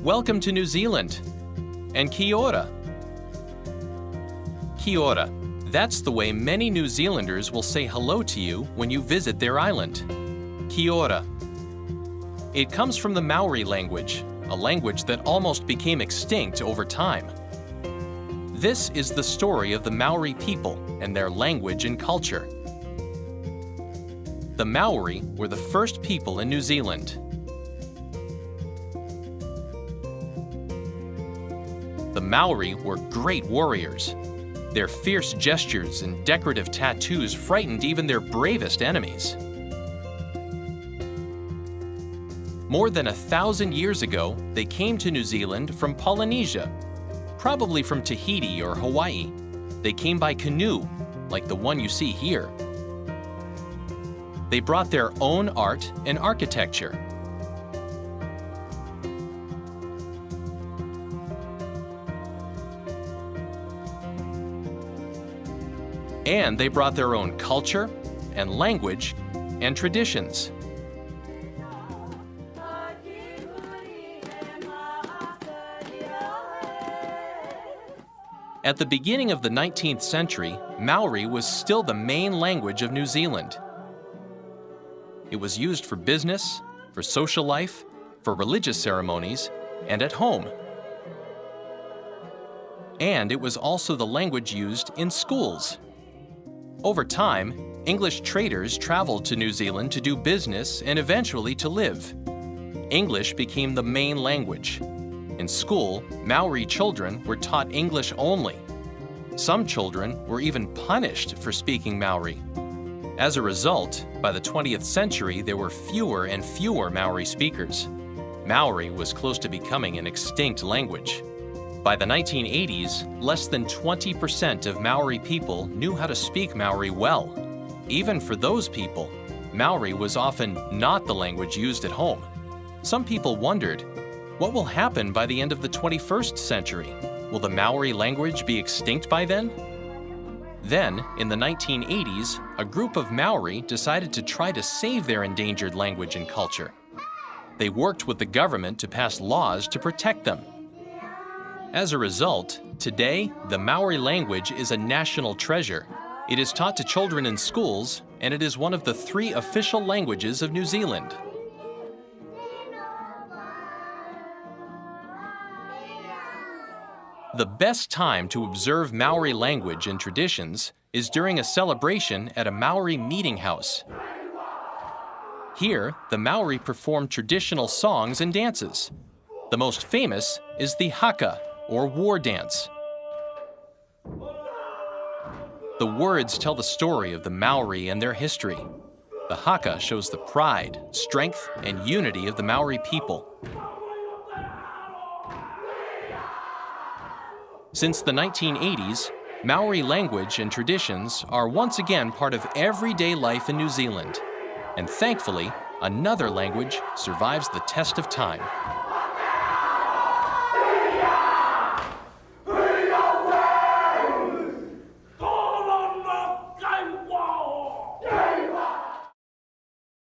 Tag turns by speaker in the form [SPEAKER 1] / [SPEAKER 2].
[SPEAKER 1] Welcome to New Zealand. And kia ora. Kia ora. That's the way many New Zealanders will say hello to you when you visit their island. Kia ora. It comes from the Maui language, a language that almost became extinct over time. This is the story of the Maori people and their language and culture. The Maori were the first people in New Zealand. The Maori were great warriors. Their fierce gestures and decorative tattoos frightened even their bravest enemies. More than 1,000 years ago, they came to New Zealand from Polynesia, probably from Tahiti or Hawaii. They came by canoe, like the one you see here. They brought their own art and architecture. And they brought their own culture and language and traditions. At the beginning of the 19th century, Maori was still the main language of New Zealand. It was used for business, for social life, for religious ceremonies, and at home. And it was also the language used in schools. Over time, English traders traveled to New Zealand to do business and eventually to live. English became the main language. In school, Maori children were taught English only. Some children were even punished for speaking Maori. As a result, by the 20th century, there were fewer and fewer Maori speakers. Maori was close to becoming an extinct language. By the 1980s, less than 20% of Maori people knew how to speak Maori well. Even for those people, Maori was often not the language used at home. Some people wondered, what will happen by the end of the 21st century? Will the Maori language be extinct by then? Then, in the 1980s, a group of Maori decided to try to save their endangered language and culture. They worked with the government to pass laws to protect them. As a result, today, the Maori language is a national treasure. It is taught to children in schools, and it is one of the 3 official languages of New Zealand. The best time to observe Maori language and traditions is during a celebration at a Maori meeting house. Here, the Maori perform traditional songs and dances. The most famous is the haka, or war dance. The words tell the story of the Maori and their history. The haka shows the pride, strength, and unity of the Maori people. Since the 1980s, Maori language and traditions are once again part of everyday life in New Zealand. And thankfully, another language survives the test of time.